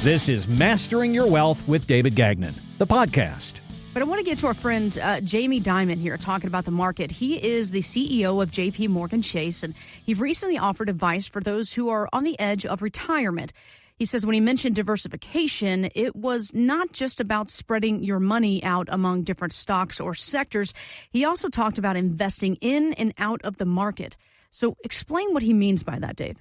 This is Mastering Your Wealth with David Gagnon, the podcast. But I want to get to our friend Jamie Dimon here talking about the market. He is the CEO of JP Morgan Chase, and he recently offered advice for those who are on the edge of retirement. He says when he mentioned diversification, it was not just about spreading your money out among different stocks or sectors. He also talked about investing in and out of the market. So explain what he means by that, Dave.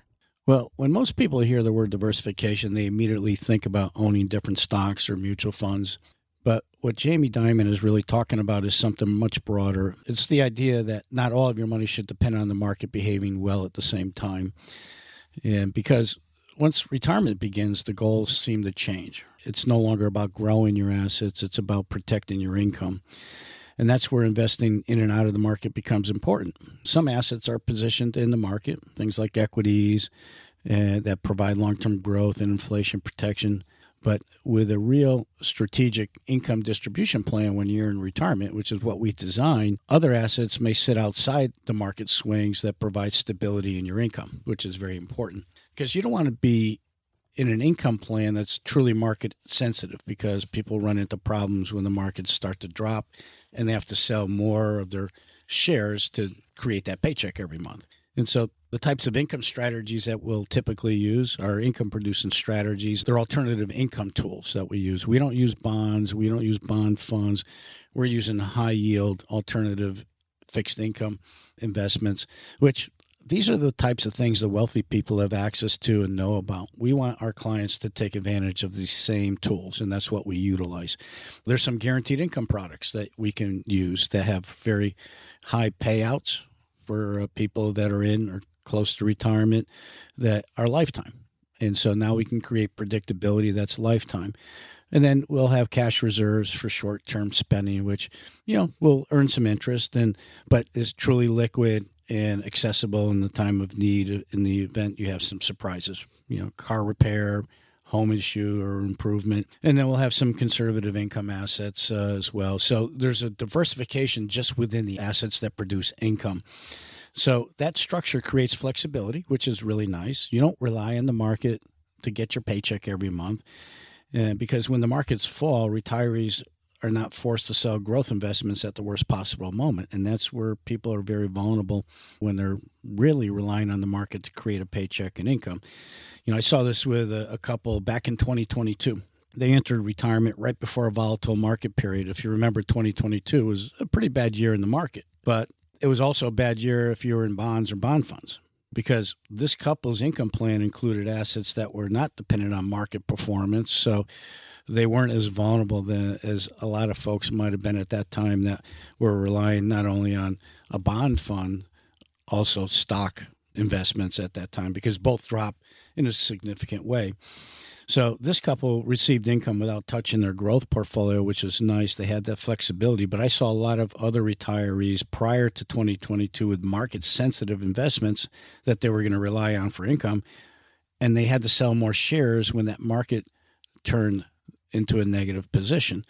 Well, when most people hear the word diversification, they immediately think about owning different stocks or mutual funds. But what Jamie Dimon is really talking about is something much broader. It's the idea that not all of your money should depend on the market behaving well at the same time. And because once retirement begins, the goals seem to change. It's no longer about growing your assets. It's about protecting your income. And that's where investing in and out of the market becomes important. Some assets are positioned in the market, things like equities that provide long-term growth and inflation protection. But with a real strategic income distribution plan when you're in retirement, which is what we design, other assets may sit outside the market swings that provide stability in your income, which is very important. Because you don't want to be in an income plan that's truly market sensitive, because people run into problems when the markets start to drop and they have to sell more of their shares to create that paycheck every month. And so the types of income strategies that we'll typically use are income producing strategies. They're alternative income tools that we use. We don't use bonds. We don't use bond funds. We're using high yield alternative fixed income investments, which these are the types of things the wealthy people have access to and know about. We want our clients to take advantage of these same tools, and that's what we utilize. There's some guaranteed income products that we can use that have very high payouts for people that are in or close to retirement that are lifetime. And so now we can create predictability that's lifetime. And then we'll have cash reserves for short-term spending, which, will earn some interest but is truly liquid and accessible in the time of need in the event you have some surprises, car repair, home issue or improvement. And then we'll have some conservative income assets as well. So there's a diversification just within the assets that produce income. So that structure creates flexibility, which is really nice. You don't rely on the market to get your paycheck every month. Because when the markets fall, retirees are not forced to sell growth investments at the worst possible moment. And that's where people are very vulnerable when they're really relying on the market to create a paycheck and income. I saw this with a couple back in 2022. They entered retirement right before a volatile market period. If you remember, 2022 was a pretty bad year in the market. But it was also a bad year if you were in bonds or bond funds, because this couple's income plan included assets that were not dependent on market performance. So they weren't as vulnerable as a lot of folks might have been at that time that were relying not only on a bond fund, also stock investments at that time, because both dropped in a significant way. So this couple received income without touching their growth portfolio, which is nice. They had that flexibility. But I saw a lot of other retirees prior to 2022 with market-sensitive investments that they were going to rely on for income, and they had to sell more shares when that market turned into a negative position.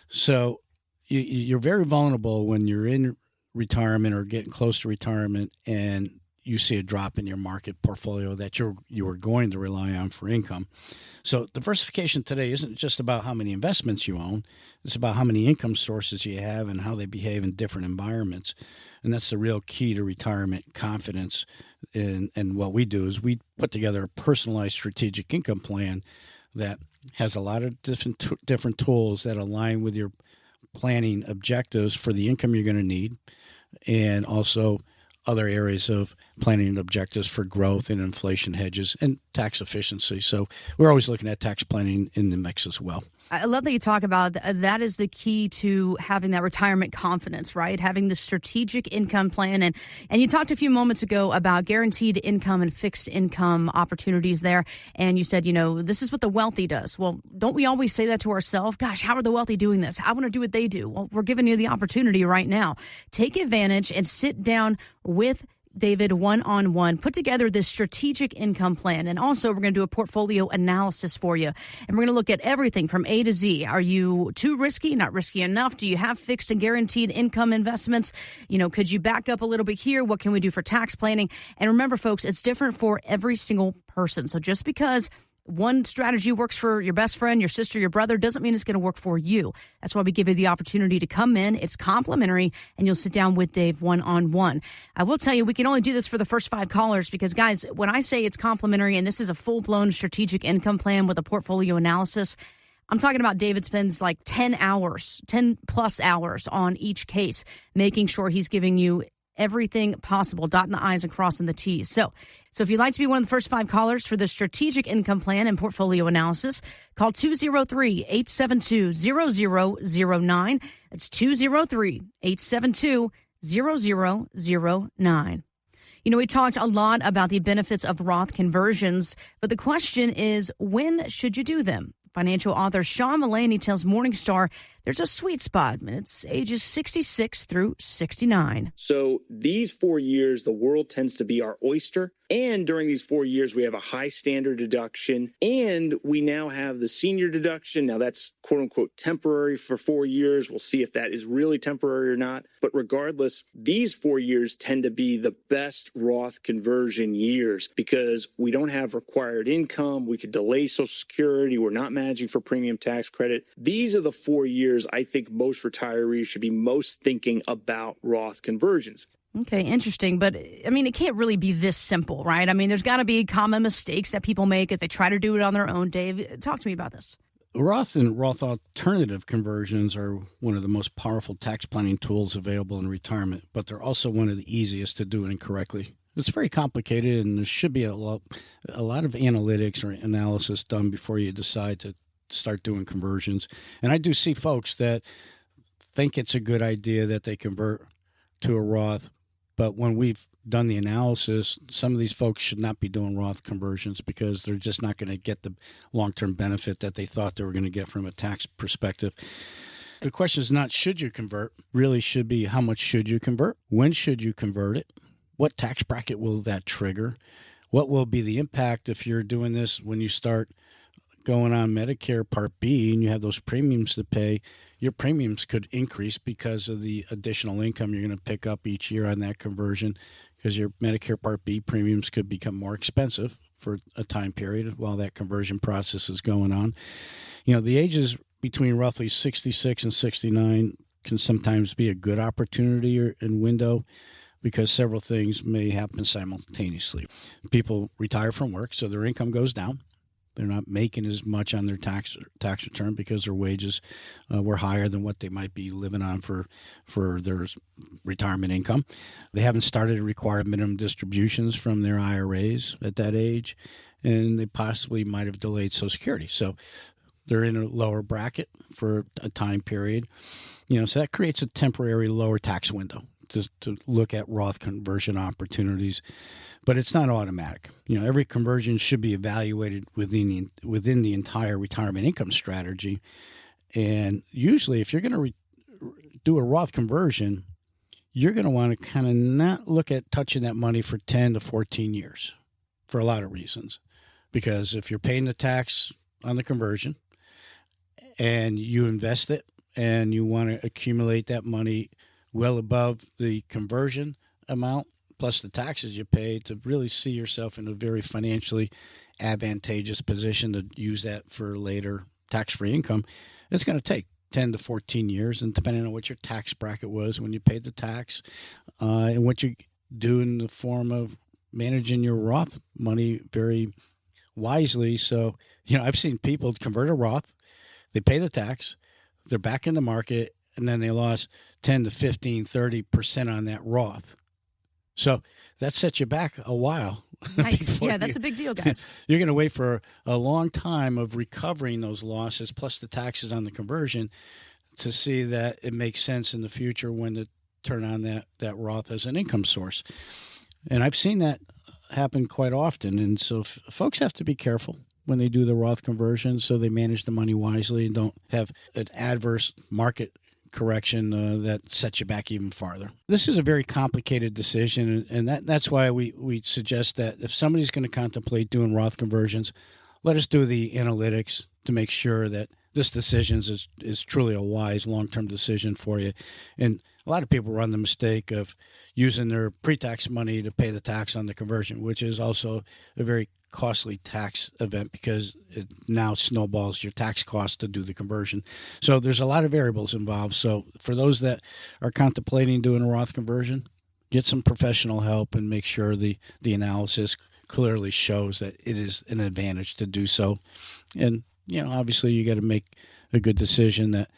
So you're very vulnerable when you're in retirement or getting close to retirement and you see a drop in your market portfolio that you are going to rely on for income. So diversification today isn't just about how many investments you own. It's about how many income sources you have and how they behave in different environments. And that's the real key to retirement confidence. And what we do is we put together a personalized strategic income plan that has a lot of different tools that align with your planning objectives for the income you're going to need, and also other areas of planning objectives for growth and inflation hedges and tax efficiency. So we're always looking at tax planning in the mix as well. I love that you talk about that is the key to having that retirement confidence, right? Having the strategic income plan. And you talked a few moments ago about guaranteed income and fixed income opportunities there. And you said, this is what the wealthy does. Well, don't we always say that to ourselves? Gosh, how are the wealthy doing this? I want to do what they do. Well, we're giving you the opportunity right now. Take advantage and sit down with David one-on-one, put together this strategic income plan. And also we're going to do a portfolio analysis for you. And we're going to look at everything from A to Z. Are you too risky, not risky enough? Do you have fixed and guaranteed income investments? Could you back up a little bit here? What can we do for tax planning? And remember, folks, it's different for every single person. So just because one strategy works for your best friend, your sister, your brother, doesn't mean it's going to work for you. That's why we give you the opportunity to come in. It's complimentary, and you'll sit down with Dave one-on-one. I will tell you, we can only do this for the first 5 callers because, guys, when I say it's complimentary and this is a full-blown strategic income plan with a portfolio analysis, I'm talking about David spends like 10 plus hours on each case, making sure he's giving you everything possible, dotting the I's and crossing the T's. So if you'd like to be one of the first 5 callers for the strategic income plan and portfolio analysis, call 203-872-0009. That's 203-872-0009. You know, we talked a lot about the benefits of Roth conversions, but the question is, when should you do them? Financial author Sean Mullaney tells Morningstar there's a sweet spot, and it's ages 66 through 69. So these 4 years, the world tends to be our oyster. And during these 4 years, we have a high standard deduction. And we now have the senior deduction. Now that's quote unquote temporary for 4 years. We'll see if that is really temporary or not. But regardless, these 4 years tend to be the best Roth conversion years because we don't have required income. We could delay Social Security. We're not managing for premium tax credit. These are the 4 years I think most retirees should be most thinking about Roth conversions. Okay, interesting. But, I mean, it can't really be this simple, right? I mean, there's got to be common mistakes that people make if they try to do it on their own. Dave, talk to me about this. Roth and Roth alternative conversions are one of the most powerful tax planning tools available in retirement, but they're also one of the easiest to do it incorrectly. It's very complicated, and there should be a lot of analytics or analysis done before you decide to start doing conversions. And I do see folks that think it's a good idea that they convert to a Roth, but when we've done the analysis, some of these folks should not be doing Roth conversions because they're just not going to get the long-term benefit that they thought they were going to get from a tax perspective. The question is not should you convert, really should be how much should you convert? When should you convert it? What tax bracket will that trigger? What will be the impact if you're doing this when you start going on Medicare Part B and you have those premiums to pay? Your premiums could increase because of the additional income you're going to pick up each year on that conversion, because your Medicare Part B premiums could become more expensive for a time period while that conversion process is going on. You know, the ages between roughly 66 and 69 can sometimes be a good opportunity and window because several things may happen simultaneously. People retire from work, so their income goes down. They're not making as much on their tax return because their wages were higher than what they might be living on for their retirement income. They haven't started to require minimum distributions from their IRAs at that age, and they possibly might have delayed Social Security. So they're in a lower bracket for a time period. You know, so that creates a temporary lower tax window to look at Roth conversion opportunities. But it's not automatic. You know, every conversion should be evaluated within the entire retirement income strategy. And usually, if you're going to do a Roth conversion, you're going to want to kind of not look at touching that money for 10 to 14 years for a lot of reasons. Because if you're paying the tax on the conversion and you invest it and you want to accumulate that money well above the conversion amount, plus the taxes you pay, to really see yourself in a very financially advantageous position to use that for later tax-free income, it's going to take 10 to 14 years, and depending on what your tax bracket was when you paid the tax and what you do in the form of managing your Roth money very wisely. So, you know, I've seen people convert a Roth, they pay the tax, they're back in the market, and then they lost 10 to 15, 30% on that Roth. So that sets you back a while. Nice. Yeah, that's a big deal, guys. You're going to wait for a long time of recovering those losses, plus the taxes on the conversion, to see that it makes sense in the future when to turn on that Roth as an income source. And I've seen that happen quite often. And so folks have to be careful when they do the Roth conversion so they manage the money wisely and don't have an adverse market correction that sets you back even farther. This is a very complicated decision, and that's why we suggest that if somebody's going to contemplate doing Roth conversions, let us do the analytics to make sure that this decision is truly a wise long-term decision for you. And a lot of people run the mistake of using their pre-tax money to pay the tax on the conversion, which is also a very costly tax event because it now snowballs your tax cost to do the conversion. So there's a lot of variables involved. So for those that are contemplating doing a Roth conversion, get some professional help and make sure the analysis clearly shows that it is an advantage to do so. And, obviously you got to make a good decision that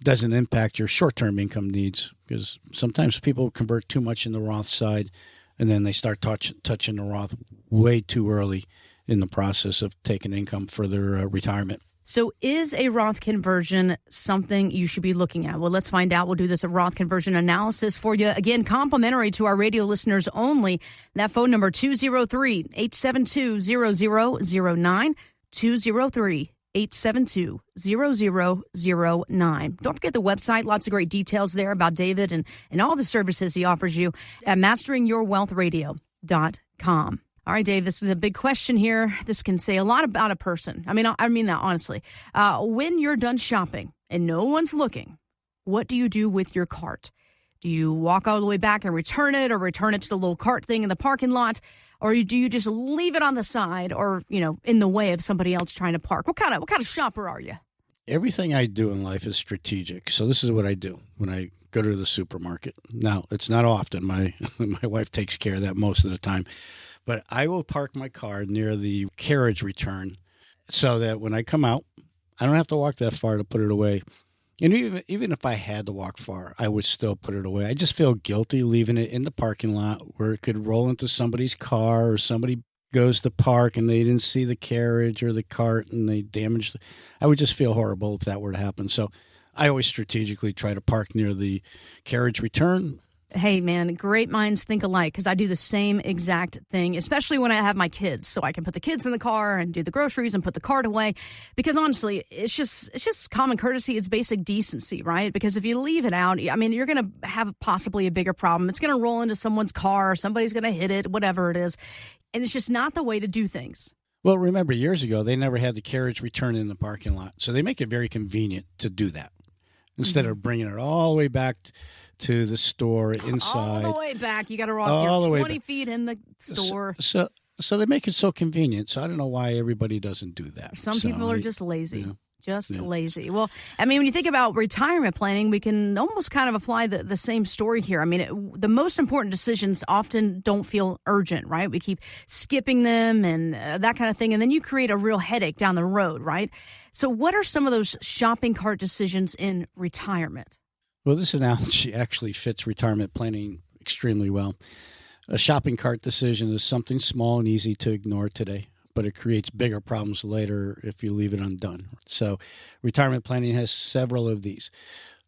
doesn't impact your short-term income needs, because sometimes people convert too much in the Roth side and then they start touching the Roth way too early in the process of taking income for their retirement. So is a Roth conversion something you should be looking at? Well, let's find out. We'll do this Roth conversion analysis for you. Again, complimentary to our radio listeners only. That phone number, 203-872-0009, 203-872-0009. Don't forget the website. Lots of great details there about David and all the services he offers you at masteringyourwealthradio.com. All right, Dave, this is a big question here. This can say a lot about a person. I mean that honestly. When you're done shopping and no one's looking, what do you do with your cart? Do you walk all the way back and return it, or return it to the little cart thing in the parking lot? Or do you just leave it on the side or, in the way of somebody else trying to park? What kind of shopper are you? Everything I do in life is strategic. So this is what I do when I go to the supermarket. Now, it's not often. My wife takes care of that most of the time. But I will park my car near the carriage return so that when I come out, I don't have to walk that far to put it away. And even if I had to walk far, I would still put it away. I just feel guilty leaving it in the parking lot where it could roll into somebody's car, or somebody goes to park and they didn't see the carriage or the cart and they damaged it. I would just feel horrible if that were to happen. So I always strategically try to park near the carriage return. Hey, man, great minds think alike, because I do the same exact thing, especially when I have my kids, so I can put the kids in the car and do the groceries and put the cart away, because honestly, it's just common courtesy. It's basic decency, right? Because if you leave it out, I mean, you're going to have possibly a bigger problem. It's going to roll into someone's car, somebody's going to hit it, whatever it is, and it's just not the way to do things. Well, remember, years ago, they never had the carriage return in the parking lot, so they make it very convenient to do that instead of bringing it all the way back to the store inside. All the way back. You got to walk 20 feet in the store. So they make it so convenient. So I don't know why everybody doesn't do that. Some people are just lazy. Lazy. Well, I mean, when you think about retirement planning, we can almost kind of apply the same story here. I mean, the most important decisions often don't feel urgent, right? We keep skipping them and that kind of thing. And then you create a real headache down the road, right? So what are some of those shopping cart decisions in retirement? Well, this analogy actually fits retirement planning extremely well. A shopping cart decision is something small and easy to ignore today, but it creates bigger problems later if you leave it undone. So retirement planning has several of these.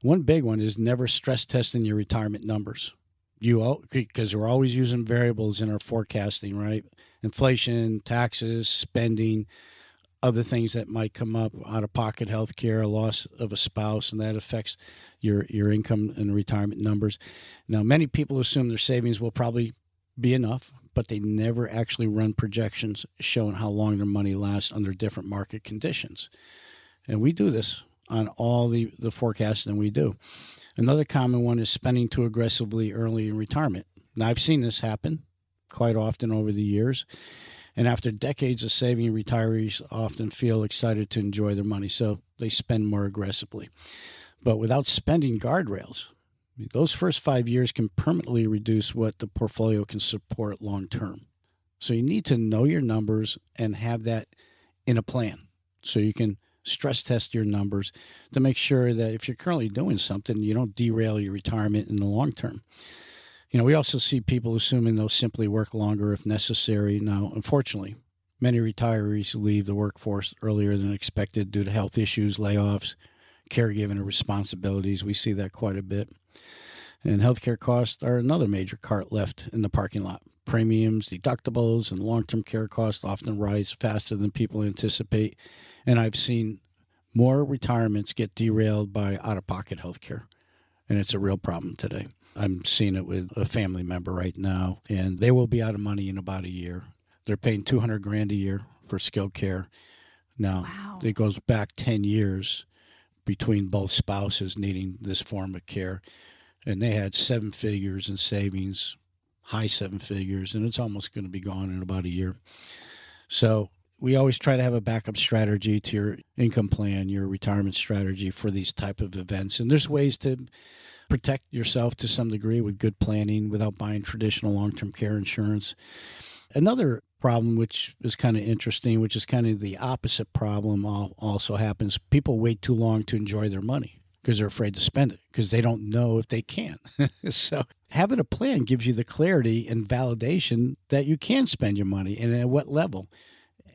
One big one is never stress testing your retirement numbers. Because we're always using variables in our forecasting, right? Inflation, taxes, spending, other things that might come up, out-of-pocket health care, loss of a spouse, and that affects your income and retirement numbers. Now, many people assume their savings will probably be enough, but they never actually run projections showing how long their money lasts under different market conditions. And we do this on all the forecasting we do. Another common one is spending too aggressively early in retirement. Now, I've seen this happen quite often over the years. And after decades of saving, retirees often feel excited to enjoy their money, so they spend more aggressively. But without spending guardrails, those first 5 years can permanently reduce what the portfolio can support long term. So you need to know your numbers and have that in a plan so you can stress test your numbers to make sure that if you're currently doing something, you don't derail your retirement in the long term. We also see people assuming they'll simply work longer if necessary. Now, unfortunately, many retirees leave the workforce earlier than expected due to health issues, layoffs, caregiving responsibilities. We see that quite a bit. And healthcare costs are another major cart left in the parking lot. Premiums, deductibles, and long-term care costs often rise faster than people anticipate. And I've seen more retirements get derailed by out-of-pocket healthcare. And it's a real problem today. I'm seeing it with a family member right now, and they will be out of money in about a year. They're paying $200,000 a year for skilled care. Now, Wow. it goes back 10 years between both spouses needing this form of care. And they had 7 figures in savings, high 7 figures, and it's almost going to be gone in about a year. So we always try to have a backup strategy to your income plan, your retirement strategy for these type of events. And there's ways to protect yourself to some degree with good planning without buying traditional long-term care insurance. Another problem, which is kind of interesting, which is kind of the opposite problem also happens. People wait too long to enjoy their money because they're afraid to spend it because they don't know if they can. So having a plan gives you the clarity and validation that you can spend your money and at what level.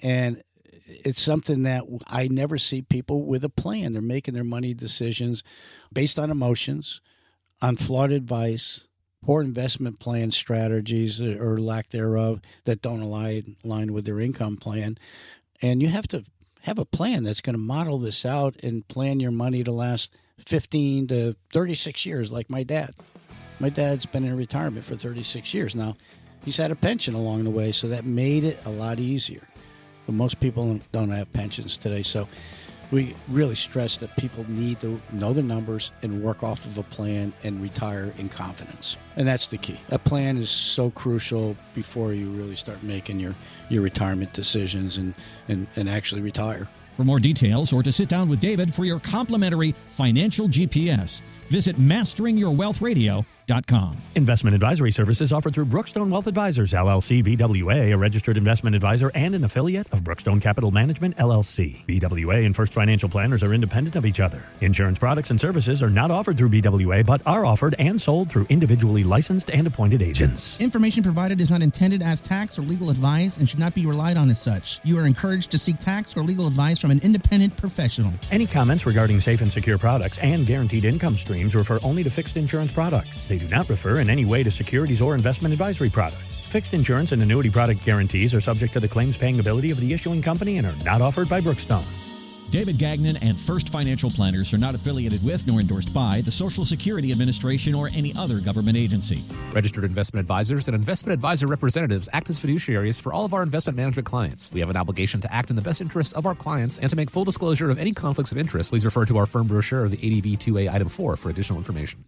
And it's something that I never see people with a plan. They're making their money decisions based on emotions, on flawed advice, poor investment plan strategies or lack thereof that don't align with their income plan. And you have to have a plan that's going to model this out and plan your money to last 15 to 36 years like my dad. My dad's been in retirement for 36 years now. He's had a pension along the way, so that made it a lot easier. But most people don't have pensions today, so we really stress that people need to know the numbers and work off of a plan and retire in confidence. And that's the key. A plan is so crucial before you really start making your retirement decisions and actually retire. For more details or to sit down with David for your complimentary financial GPS, visit masteringyourwealthradio.com. Investment advisory services offered through Brookstone Wealth Advisors, LLC, BWA, a registered investment advisor and an affiliate of Brookstone Capital Management, LLC. BWA and First Financial Planners are independent of each other. Insurance products and services are not offered through BWA, but are offered and sold through individually licensed and appointed agents. Information provided is not intended as tax or legal advice and should not be relied on as such. You are encouraged to seek tax or legal advice from an independent professional. Any comments regarding safe and secure products and guaranteed income streams refer only to fixed insurance products. They do not refer in any way to securities or investment advisory products. Fixed insurance and annuity product guarantees are subject to the claims-paying ability of the issuing company and are not offered by Brookstone. David Gagnon and First Financial Planners are not affiliated with nor endorsed by the Social Security Administration or any other government agency. Registered investment advisors and investment advisor representatives act as fiduciaries for all of our investment management clients. We have an obligation to act in the best interests of our clients and to make full disclosure of any conflicts of interest. Please refer to our firm brochure of the ADV 2A Item 4 for additional information.